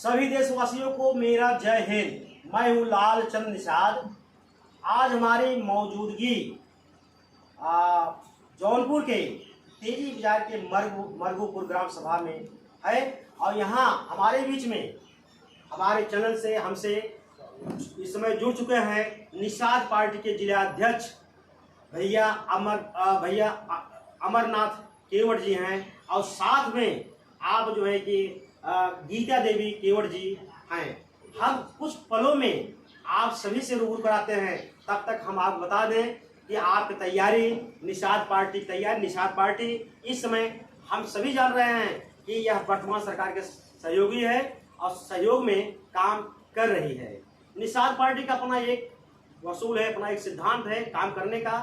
सभी देशवासियों को मेरा जय हिंद। मैं हूँ लाल चंद निषाद। आज हमारी मौजूदगी जौनपुर के तेजी बाजार के मरगूपुर ग्राम सभा में है और यहाँ हमारे बीच में हमारे चैनल से हमसे इस समय जुड़ चुके हैं निषाद पार्टी के जिला अध्यक्ष भैया अमरनाथ केवट जी हैं और साथ में आप जो है कि गीता देवी केवट जी हैं। हम कुछ पलों में आप सभी से रूबरू कराते हैं, तब तक हम आपको बता दें कि आपकी तैयारी निषाद पार्टी इस समय हम सभी जान रहे हैं कि यह वर्तमान सरकार के सहयोगी है और सहयोग में काम कर रही है। निषाद पार्टी का अपना एक वसूल है, अपना एक सिद्धांत है, काम करने का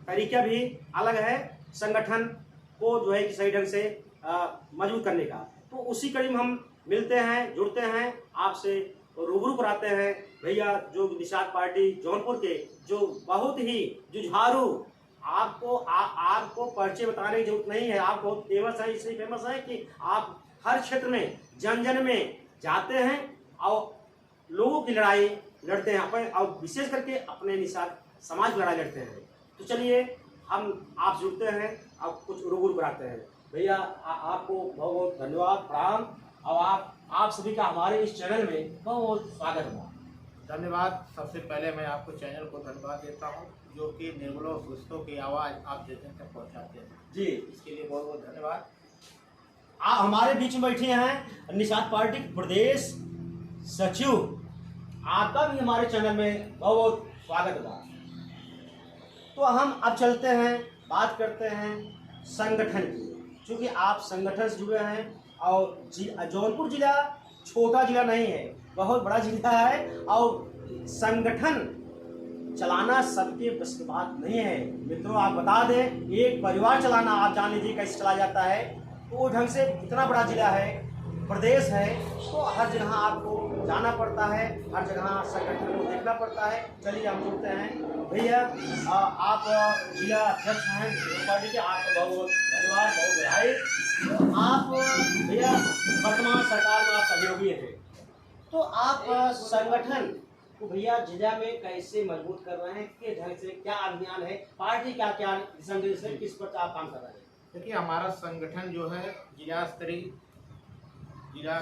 तरीका भी अलग है, संगठन को जो है कि सही ढंग से मजबूत करने का। तो उसी कड़ी में हम मिलते हैं, जुड़ते हैं, आपसे रूबरू कराते हैं भैया जो निषाद पार्टी जौनपुर के जो बहुत ही जुझारू, आपको परिचय बताने की जरूरत नहीं है। आप बहुत फेमस है, इसलिए फेमस है कि आप हर क्षेत्र में जन जन में जाते हैं और लोगों की लड़ाई लड़ते हैं, अपने और विशेष करके अपने निषाद समाज की लड़ाई लड़ते हैं। तो चलिए हम आप जुड़ते हैं और कुछ रूबरू कराते हैं। भैया आपको बहुत बहुत धन्यवाद, प्रणाम और आप सभी का हमारे इस चैनल में बहुत बहुत स्वागत हुआ। धन्यवाद। सबसे पहले मैं आपको चैनल को धन्यवाद देता हूं जो कि निर्मलों सुस्तों की आवाज़ आप जन तक पहुंचाते हैं जी, इसके लिए बहुत बहुत धन्यवाद। आप हमारे बीच में बैठे हैं निषाद पार्टी के प्रदेश सचिव, आपका भी हमारे चैनल में बहुत बहुत स्वागत हुआ। तो हम अब चलते हैं, बात करते हैं संगठन की। क्योंकि आप संगठन से जुड़े हैं और जौनपुर जिला छोटा जिला नहीं है, बहुत बड़ा जिला है और संगठन चलाना सबके बस की बात नहीं है। मित्रों आप बता दें, एक परिवार चलाना आप जान लीजिए कैसे चला जाता है। तो वो ढंग से इतना बड़ा जिला है, प्रदेश है, तो हर जगह आपको जाना पड़ता है, हर जगह संगठन को देखना पड़ता है। चलिए हम जुड़ते हैं। भैया आप जिला अध्यक्ष हैं पार्टी के, आपका बहुत बहुत धन्यवाद, बहुत बधाई। तो आप भैया वर्तमान सरकार में आप सहयोगी हैं, तो आप संगठन को भैया जिला में कैसे मजबूत कर रहे हैं, किस ढंग से, क्या अभियान है, पार्टी क्या क्या दिशा निर्देश है, किस पर आप काम कर रहे हैं? देखिए हमारा संगठन जो है जिला स्तरीय, जिला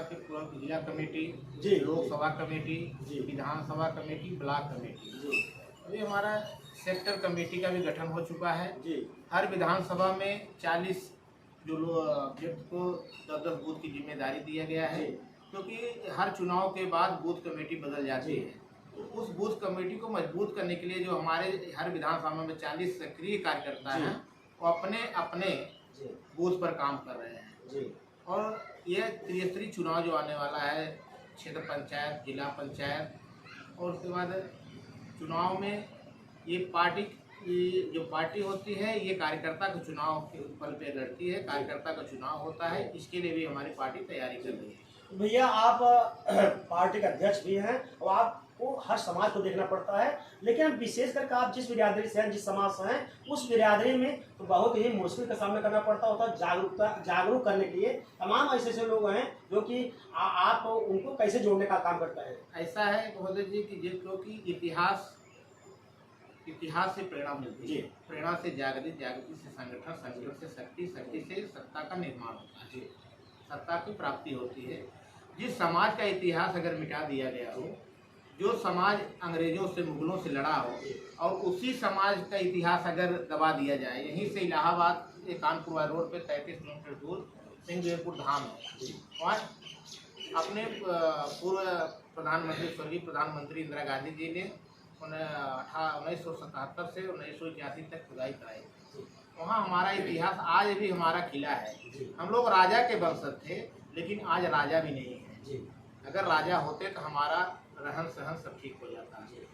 कमेटी जी, लोकसभा कमेटी जी, विधानसभा कमेटी, ब्लॉक कमेटी जी, अभी हमारा सेक्टर कमेटी का भी गठन हो चुका है जी, हर विधानसभा में 40 जो व्यक्ति को 10-10 बूथ की जिम्मेदारी दिया गया है, क्योंकि हर चुनाव के बाद बूथ कमेटी बदल जाती है। तो उस बूथ कमेटी को मजबूत करने के लिए जो हमारे हर विधानसभा में 40 सक्रिय कार्यकर्ता हैं, वो अपने अपने बूथ पर काम कर रहे हैं जी। और ये त्रिस्तरीय चुनाव जो आने वाला है, क्षेत्र पंचायत, जिला पंचायत और उसके बाद चुनाव में ये जो पार्टी होती है ये कार्यकर्ता का चुनाव के बल पे लड़ती है, कार्यकर्ता का चुनाव होता है। इसके लिए भी हमारी पार्टी तैयारी कर रही है। भैया आप पार्टी का अध्यक्ष भी हैं और आपको हर समाज को देखना पड़ता है, लेकिन विशेष करके आप जिस बिरादरी से हैं, जिस समाज से हैं, उस बिरादरी में तो बहुत ही मुश्किल का सामना करना पड़ता होता है। जागरूक करने के लिए तमाम ऐसे लोग हैं जो कि आप उनको कैसे जोड़ने का काम करता है? ऐसा है महोदय जी कि क्योंकि इतिहास से प्रेरणा मिलती है, प्रेरणा से जागृति से संगठन, संगठन से शक्ति, शक्ति से सत्ता का निर्माण होता है, सत्ता की प्राप्ति होती है। जिस समाज का इतिहास अगर मिटा दिया गया हो, जो समाज अंग्रेजों से, मुगलों से लड़ा हो और उसी समाज का इतिहास अगर दबा दिया जाए, यहीं से इलाहाबाद कानपुर रोड पे 33 किलोमीटर दूर सिंहदेवपुर धाम है, वहाँ अपने पूर्व प्रधानमंत्री स्वर्गीय प्रधानमंत्री इंदिरा गांधी जी ने 1977 से 1981 तक खुदाई कराई। वहाँ हमारा इतिहास आज भी हमारा खिला है। हम लोग राजा के वंशज थे, लेकिन आज राजा भी नहीं है। अगर राजा होते तो हमारा रहन सहन सब ठीक हो जाता है,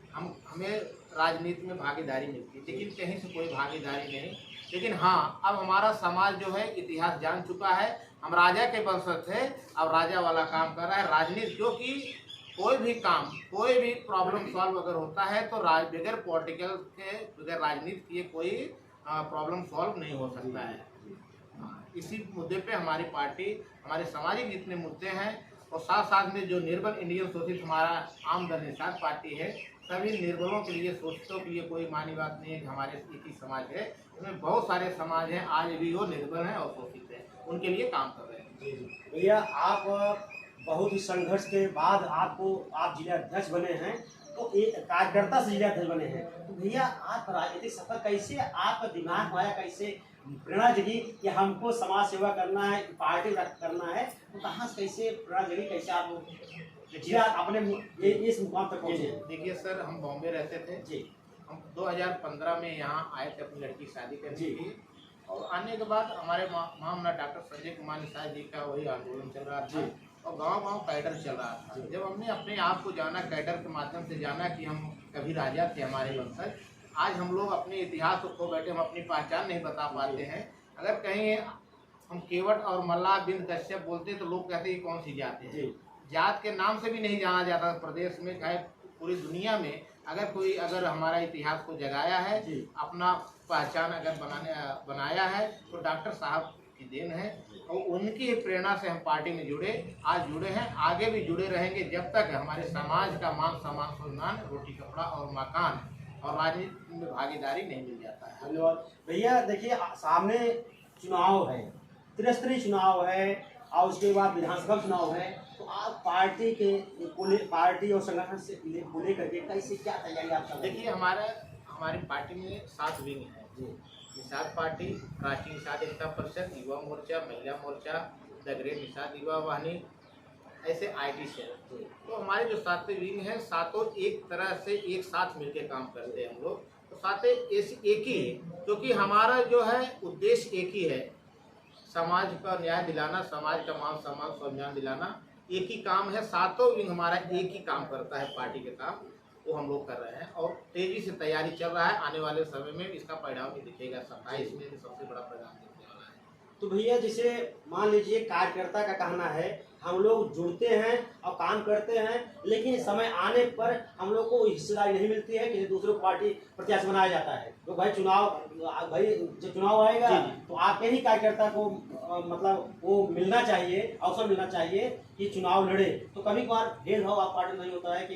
हमें राजनीति में भागीदारी मिलती, लेकिन कहीं से कोई भागीदारी नहीं। लेकिन हाँ, अब हमारा समाज जो है इतिहास जान चुका है, हम राजा के वंशज थे, अब राजा वाला काम कर रहा है। राजनीति जो कि कोई भी काम, कोई भी प्रॉब्लम सॉल्व अगर होता है तो बगैर पॉलिटिकल के, बगैर राजनीति के कोई प्रॉब्लम सॉल्व नहीं हो सकता है। इसी मुद्दे पे हमारी पार्टी, हमारे सामाजिक जितने मुद्दे हैं और साथ साथ में जो निर्बल इंडियन शोषित हमारा आम दल निषाद पार्टी है, सभी निर्बलों के लिए, शोषितों के लिए कोई मानी बात नहीं है कि हमारे एक ही समाज है। इसमें बहुत सारे समाज हैं आज भी वो निर्बल हैं और शोषित हैं, उनके लिए काम कर रहे हैं। भैया आप बहुत ही संघर्ष के बाद आप जिला अध्यक्ष बने हैं, तो एक कार्यकर्ता से जिला अध्यक्ष बने हैं, तो भैया आप राजनीतिक सफर कैसे आपका दिमाग में आया, कैसे प्रेरणा जगी कि हमको समाज सेवा करना है, पार्टी करना है, तो कहाँ से कैसे प्रेरणा जगी, कैसे आप जिला अपने इस मुकाम तक पहुँचे? देखिए सर, हम बॉम्बे रहते थे जी। हम 2015 में यहाँ आए थे अपनी लड़की की शादी करने जी। के लिए, और आने के बाद हमारे महामना डॉक्टर संजय कुमार निषाद जी का वही आंदोलन चल रहा था और गांव-गांव कैडर चल रहा था। जब हमने अपने आप को जाना, कैडर के माध्यम से जाना कि हम कभी राजा थे हमारे वंशज, आज हम लोग अपने इतिहास को खो बैठे, हम अपनी पहचान नहीं बता पाते हैं। अगर कहीं हम केवट और मल्लाह बिंद कश्यप बोलते तो लोग कहते ये कौन सी जाति है। जात के नाम से भी नहीं जाना जाता प्रदेश में, चाहे पूरी दुनिया में। अगर हमारा इतिहास को जगाया है, अपना पहचान अगर बनाया है तो डॉक्टर साहब की देन है, और उनकी प्रेरणा से हम पार्टी में आज जुड़े हैं, आगे भी जुड़े रहेंगे जब तक हमारे समाज का मान सम्मान सम्मान, रोटी कपड़ा और मकान और राजनीति में भागीदारी नहीं मिल जाता है। धन्यवाद भैया। देखिए सामने चुनाव है, त्रिस्तरीय चुनाव है और उसके बाद विधानसभा चुनाव है, तो आप पार्टी और संगठन से लेकर के कैसे क्या तैयारी आप कर रहे हैं? देखिए हमारी पार्टी में 7 विंग है। निषाद पार्टी, राष्ट्रीय निषाद एकता परिषद, युवा मोर्चा, महिला मोर्चा, द ग्रेट निषाद युवा वाहिनी, ऐसे IT सेल। तो हमारे जो 7 विंग है, सातों एक तरह से एक साथ मिलकर काम करते हैं हम लोग, तो सातों एक ही है, क्योंकि हमारा जो है उद्देश्य एक ही है, समाज का न्याय दिलाना, समाज का मान सम्मान सम्मान दिलाना, एक ही काम है। सातों विंग हमारा एक ही काम करता है, पार्टी के काम वो हम लोग कर रहे हैं और तेजी से तैयारी चल रहा है। आने वाले समय में इसका परिणाम भी दिखेगा, 27 में भी सबसे बड़ा परिणाम दिखने वाला है। तो भैया जैसे मान लीजिए कार्यकर्ता का कहना है हम लोग जुड़ते हैं और काम करते हैं, लेकिन समय आने पर हम लोग को हिस्सेदारी नहीं मिलती है, किसी दूसरे पार्टी प्रत्याशी बनाया जाता है। तो भाई जब चुनाव आएगा तो आपके ही कार्यकर्ता को मतलब वो मिलना चाहिए, अवसर मिलना चाहिए कि चुनाव लड़े। तो कभी कभार भेदभाव आप पार्टी में नहीं होता है कि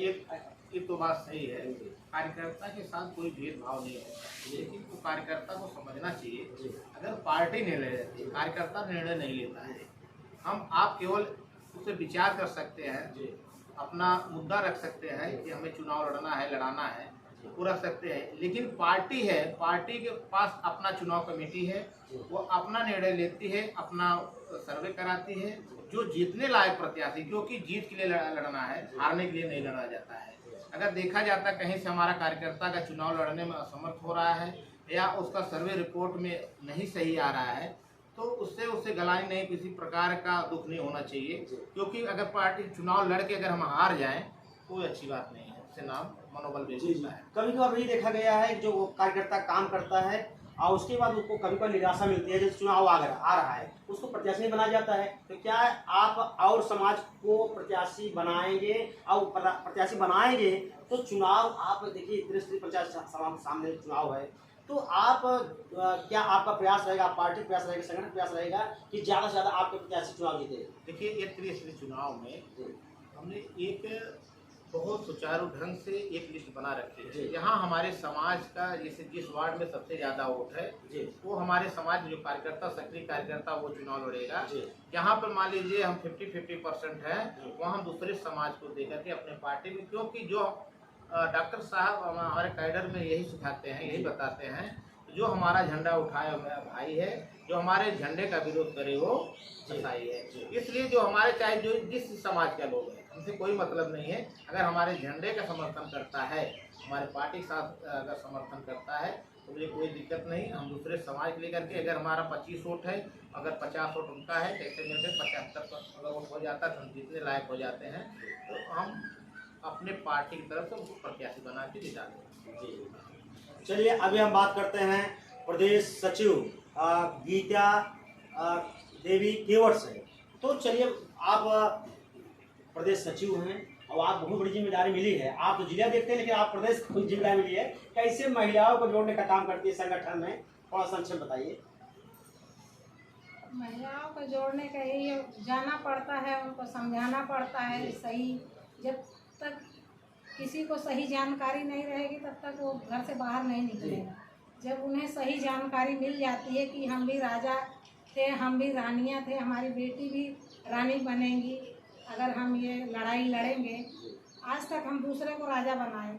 ये तो बात सही है, कार्यकर्ता के साथ कोई भेदभाव नहीं है, लेकिन तो कार्यकर्ता को समझना चाहिए, अगर पार्टी निर्णय लेती है, कार्यकर्ता निर्णय नहीं लेता है। आप केवल उससे विचार कर सकते हैं, अपना मुद्दा रख सकते हैं कि हमें चुनाव लड़ना है, लड़ाना है, वो रख सकते हैं, लेकिन पार्टी है, पार्टी के पास अपना चुनाव कमेटी है, वो अपना निर्णय लेती है, अपना सर्वे कराती है, जो जीतने लायक प्रत्याशी, क्योंकि जीत के लिए लड़ना है, हारने के लिए नहीं लड़ा जाता है। अगर देखा जाता कहीं से हमारा कार्यकर्ता का चुनाव लड़ने में असमर्थ हो रहा है या उसका सर्वे रिपोर्ट में नहीं सही आ रहा है, तो उससे गलानी नहीं, किसी प्रकार का दुख नहीं होना चाहिए, क्योंकि अगर पार्टी चुनाव लड़ के अगर हम हार जाएं कोई अच्छी बात नहीं है, उससे नाम मनोबल बेचता है। कभी कभार ये देखा गया है जो कार्यकर्ता काम करता है और उसके बाद उसको कभी कभी निराशा मिलती है, जैसे चुनाव आ रहा है, उसको प्रत्याशी नहीं बनाया जाता है, तो क्या आप और समाज को प्रत्याशी बनाएंगे और प्रत्याशी बनाएंगे तो चुनाव आप देखिए त्रिस्तरीय पंचायत सामने चुनाव है, तो आप क्या आपका प्रयास रहेगा, पार्टी प्रयास रहेगा, संगठन प्रयास रहेगा कि ज़्यादा से ज़्यादा आपके प्रत्याशी चुनाव जीते? देखिए ये त्रिस्तरीय चुनाव में हमने एक बहुत सुचारू ढंग से एक लिस्ट बना रखी है। यहाँ हमारे समाज का जैसे जिस वार्ड में सबसे ज्यादा वोट है वो हमारे समाज में जो कार्यकर्ता, सक्रिय कार्यकर्ता, वो चुनाव लड़ेगा। यहाँ पर मान लीजिए हम 50-50% है, वहाँ हम दूसरे समाज को देकर के अपने पार्टी में, क्योंकि जो डॉक्टर साहब हमारे कैडर में यही सिखाते हैं, यही बताते हैं, जो हमारा झंडा उठाए वो मेरा भाई है, जो हमारे झंडे का विरोध करे वो कसाई है। इसलिए जो हमारे चाहे जो जिस समाज का लोग हैं, हमसे कोई मतलब नहीं है, अगर हमारे झंडे का समर्थन करता है, हमारे पार्टी के साथ अगर समर्थन करता है तो मुझे कोई दिक्कत नहीं। हम दूसरे समाज को लेकर के, अगर हमारा 25 वोट है, अगर 50 वोट उनका है, कैसे मिलकर 75 अगर वोट हो जाता है तो हम जीतने लायक हो जाते हैं, तो हम अपने पार्टी की तरफ से प्रत्याशी बना के जिता दें। चलिए अभी हम बात करते हैं प्रदेश सचिव गीता देवी केवट से। तो चलिए आप प्रदेश सचिव हैं और आप बहुत बड़ी जिम्मेदारी मिली है, आप तो जिला देखते हैं लेकिन आप प्रदेश को जिम्मेदारी मिली है, कैसे महिलाओं को जोड़ने का काम करती है संगठन में, थोड़ा संक्षेप बताइए। महिलाओं को जोड़ने का यही जाना पड़ता है, उनको समझाना पड़ता है सही। जब तक किसी को सही जानकारी नहीं रहेगी तब तक वो घर से बाहर नहीं निकलेगा। जब उन्हें सही जानकारी मिल जाती है कि हम भी राजा थे, हम भी रानियाँ थे, हमारी बेटी भी रानी बनेंगी अगर हम ये लड़ाई लड़ेंगे। आज तक हम दूसरे को राजा बनाए,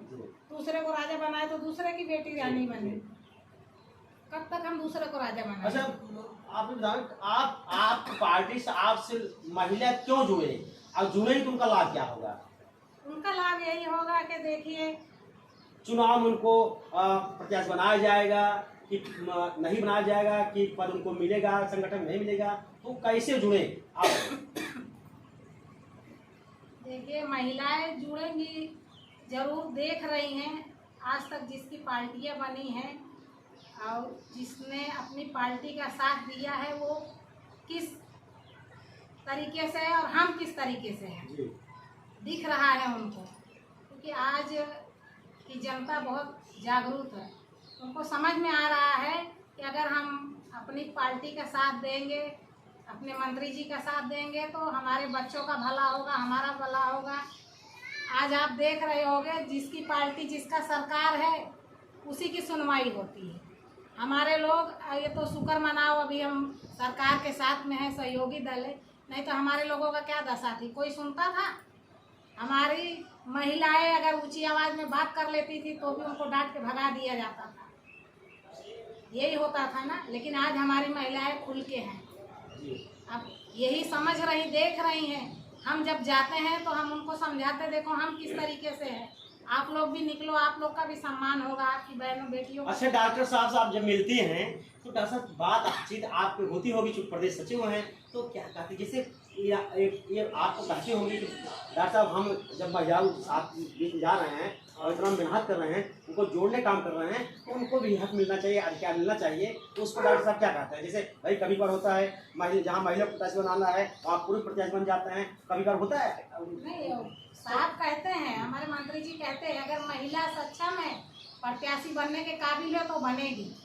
तो दूसरे की बेटी रानी बने। कब तक हम दूसरे को राजा बनाए? अच्छा, आप आप पार्टी से आपसे महिला क्यों जुड़े, और जुड़े तो उनका लाभ क्या होगा? उनका लाभ यही होगा कि देखिए, चुनाव में उनको प्रत्याशी बनाया जाएगा कि नहीं बनाया जाएगा, कि पद उनको मिलेगा, संगठन नहीं मिलेगा, तो कैसे जुड़े आप? देखिए महिलाएं जुड़ेंगी जरूर। देख रही हैं आज तक जिसकी पार्टियां बनी हैं और जिसने अपनी पार्टी का साथ दिया है वो किस तरीके से है और हम किस तरीके से हैं, दिख रहा है उनको। क्योंकि आज की जनता बहुत जागरूक है, उनको समझ में आ रहा है कि अगर हम अपनी पार्टी का साथ देंगे, अपने मंत्री जी का साथ देंगे तो हमारे बच्चों का भला होगा, हमारा भला होगा। आज आप देख रहे होंगे जिसकी पार्टी, जिसका सरकार है, उसी की सुनवाई होती है। हमारे लोग, ये तो शुक्र मनाओ अभी हम सरकार के साथ में है, सहयोगी दल है, नहीं तो हमारे लोगों का क्या दशा थी, कोई सुनता था? हमारी महिलाएं अगर ऊंची आवाज़ में बात कर लेती थी तो भी उनको डांट के भगा दिया जाता था, यही होता था ना। लेकिन आज हमारी महिलाएं खुल के हैं, अब यही समझ रही, देख रही हैं। हम जब जाते हैं तो हम उनको समझाते, देखो हम किस तरीके से हैं, आप लोग भी निकलो, आप लोग का भी सम्मान होगा, आपकी बहनों बेटियों का। अच्छा, डॉक्टर साहब से आप जब मिलती हैं तो डॉक्टर साहब बातचीत आपकी होती होगी, जो प्रदेश सचिव हैं, तो क्या कहते, जैसे ये आपको कहती होंगी कि डॉक्टर साहब हम जब महिलाओं साथ जा रहे हैं और इतना मेहनत कर रहे हैं, उनको जोड़ने काम कर रहे हैं, तो उनको भी हक मिलना चाहिए, अधिकार मिलना चाहिए, तो उसको डॉक्टर साहब क्या कहते हैं? जैसे भाई कभी बार होता है महिला, जहाँ महिला प्रत्याशी बनाना है वहाँ पुरुष प्रत्याशी बन जाते हैं, कभी बार होता है नहीं, साहब कहते हैं, हमारे मंत्री जी कहते हैं अगर महिला सक्षम है, प्रत्याशी बनने के काबिल है तो बनेगी।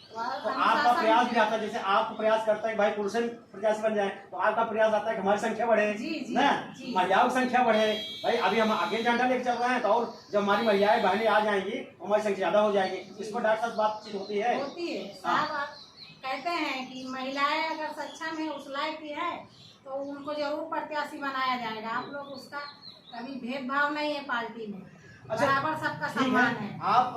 तो आपका प्रयास भी आता है, जैसे आप प्रयास करते हैं भाई पुरुष प्रत्याशी बन जाए, तो आपका प्रयास आता है कि हमारी संख्या बढ़े, ना महिलाओं की संख्या बढ़े। भाई अभी हम अकेले झंडा लेकर चल रहे हैं, तो और जब हमारी महिलाएं बहनें आ जाएंगी हमारी संख्या ज्यादा हो जाएगी। इस पर डॉक्टर साहब बातचीत होती है? साहब कहते हैं कि महिलाएं अगर सक्षम है, उस लायक की है, तो उनको जरूर प्रत्याशी बनाया जाएगा। आप लोग उसका कभी भेदभाव नहीं है पार्टी में, बराबर सबका सम्मान है। आप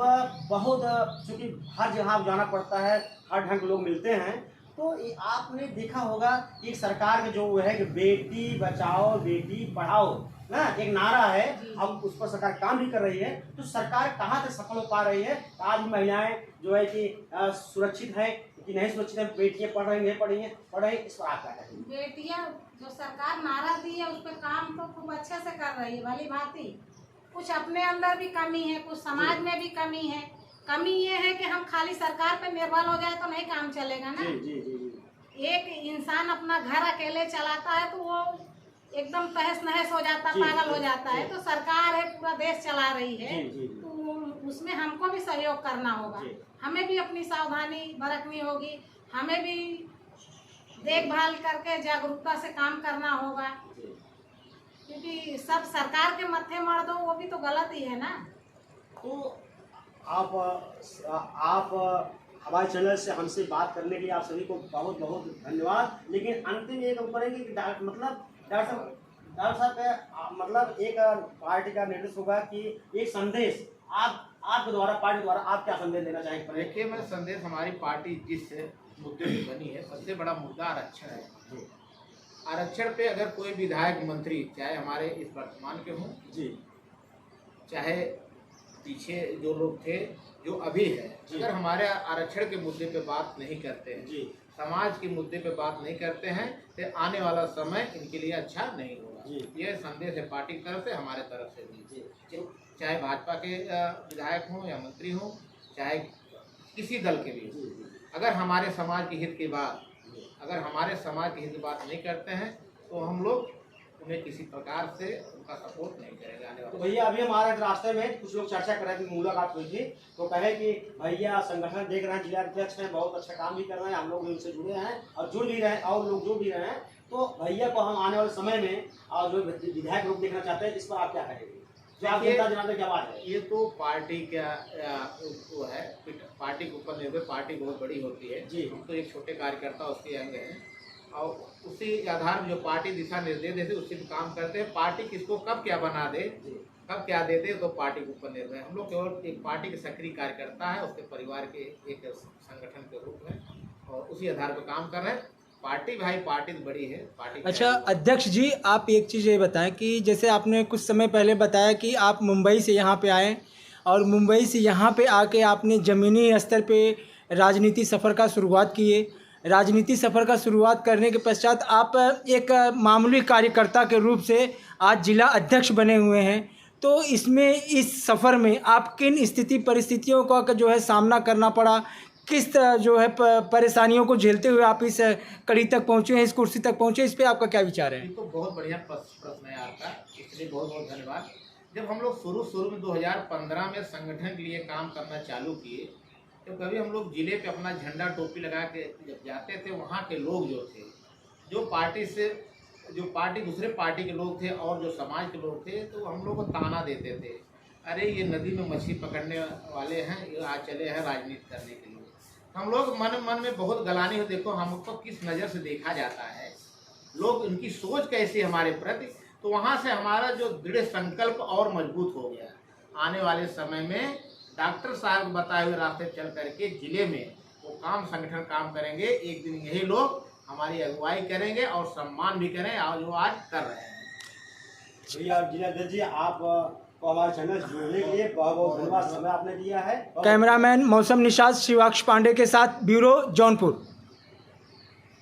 बहुत, चूंकि हर जगह आप जाना पड़ता है, हर ढंग के लोग मिलते हैं, तो आपने देखा होगा कि सरकार का जो है कि बेटी बचाओ बेटी पढ़ाओ ना एक नारा है, अब उस पर सरकार काम भी कर रही है, तो सरकार कहाँ तक सफल हो पा रही है? आज महिलाएं जो है कि सुरक्षित है कि नहीं सुरक्षित है, बेटियां पढ़ रही नहीं पढ़ रही, इस पर आप क्या कहेंगे? बेटियां जो सरकार नारा दी है उस पर काम तो खूब अच्छे से कर रही है, भली भांति। कुछ अपने अंदर भी कमी है, कुछ समाज में भी कमी है। कमी ये है कि हम खाली सरकार पे निर्भर हो जाए तो नहीं काम चलेगा ना। एक इंसान अपना घर अकेले चलाता है तो वो एकदम तहस नहस हो जाता, पागल हो जाता है। तो सरकार है, पूरा देश चला रही है, तो उसमें हमको भी सहयोग करना होगा, हमें भी अपनी सावधानी बरतनी होगी, हमें भी देखभाल करके जागरूकता से काम करना होगा। क्योंकि सब सरकार के मत्थे मार दो वो भी तो गलत ही है ना। तो आप हमारे चैनल से हमसे बात करने के लिए आप सभी को बहुत बहुत धन्यवाद। लेकिन अंतिम एक हम करेंगे कि डॉक्टर साहब का मतलब एक पार्टी का निर्देश होगा कि एक संदेश आपके द्वारा, पार्टी द्वारा आप क्या संदेश देना चाहेंगे? देखिए, मैं संदेश, हमारी पार्टी जिस मुद्दे पर बनी है, सबसे बड़ा मुद्दा आरक्षण है। आरक्षण पे अगर कोई विधायक मंत्री, चाहे हमारे इस वर्तमान के हों जी, चाहे पीछे जो लोग थे, जो अभी है, अगर हमारे आरक्षण के मुद्दे पे बात नहीं करते हैं जी, समाज के मुद्दे पे बात नहीं करते हैं, तो आने वाला समय इनके लिए अच्छा नहीं होगा। ये संदेश है पार्टी की तरफ से, हमारे तरफ से भी। चाहे भाजपा के विधायक हों या मंत्री हों, चाहे किसी दल के भी हों, अगर हमारे समाज के हित की बात, अगर हमारे समाज के हित की बात नहीं करते हैं तो हम लोग उन्हें किसी प्रकार से उनका सपोर्ट नहीं करेगा आने तो वाले। भैया अभी हमारे रास्ते में कुछ लोग चर्चा कर रहे थे, मुलाकात हुई थी, तो कहे कि भैया संगठन देख रहे हैं, जिला अध्यक्ष हैं, बहुत अच्छा काम भी कर रहे हैं, हम लोग भी उनसे जुड़े हैं और जुड़ भी रहे हैं और लोग जुड़ भी रहे हैं, तो भैया को हम आने वाले समय में और जो विधायक लोग देखना चाहते हैं, इस पर आप क्या कहेंगे? जो आप जनता जनार्दन की आवाज है। ये तो पार्टी का वो है, पार्टी के ऊपर निर्भर, पार्टी बहुत बड़ी होती है जी। हम तो एक छोटे कार्यकर्ता उसके अंग हैं और उसी आधार में जो पार्टी दिशा निर्देश देते उसी पे काम करते हैं। पार्टी किसको कब क्या बना दे, कब क्या दे दे, तो पार्टी के ऊपर निर्भर है। हम लोग केवल एक पार्टी के सक्रिय कार्यकर्ता है, उसके परिवार के एक संगठन के रूप में और उसी आधार पर काम कर रहे हैं। पार्टी भाई पार्टी तो बड़ी है, पार्टी। अच्छा अध्यक्ष जी, आप एक चीज़ ये बताएं कि जैसे आपने कुछ समय पहले बताया कि आप मुंबई से यहाँ पे आए और मुंबई से यहाँ पे आके आपने ज़मीनी स्तर पे राजनीति सफ़र का शुरुआत किए। राजनीति सफ़र का शुरुआत करने के पश्चात आप एक मामूली कार्यकर्ता के रूप से आज जिला अध्यक्ष बने हुए हैं। तो इसमें इस सफ़र में आप किन स्थिति परिस्थितियों का जो है सामना करना पड़ा, किस जो है परेशानियों को झेलते हुए आप इस कड़ी तक पहुँचे हैं, इस कुर्सी तक पहुँचे, इस पर आपका क्या विचार है? ये तो बहुत बढ़िया प्रश्न है आपका, इसलिए बहुत बहुत धन्यवाद। जब हम लोग शुरू में 2015 में संगठन के लिए काम करना चालू किए, तो कभी हम लोग जिले पे अपना झंडा टोपी लगा के जब जाते थे, वहाँ के लोग जो थे, जो पार्टी दूसरे पार्टी के लोग थे और जो समाज के लोग थे, तो हम लोग को ताना देते थे, अरे ये नदी में मछली पकड़ने वाले हैं, ये आज चले हैं राजनीति करने के लिए। हम लोग मन में बहुत गलानी हो, देखो हमको किस नज़र से देखा जाता है, लोग उनकी सोच कैसी हमारे प्रति। तो वहाँ से हमारा जो दृढ़ संकल्प और मजबूत हो गया। आने वाले समय में डॉक्टर साहब बताए हुए रास्ते चल करके जिले में वो संगठन काम करेंगे। एक दिन यही लोग हमारी अगुवाई करेंगे और सम्मान भी करें, और जो आज कर रहे हैं। भैया जिला अध्यक्ष जी, आप को हमारे चैनल से जुड़ने के लिए बहुत बहुत धन्यवाद, समय आपने दिया है। कैमरामैन मौसम निषाद शिवाक्ष पांडे के साथ, ब्यूरो जौनपुर।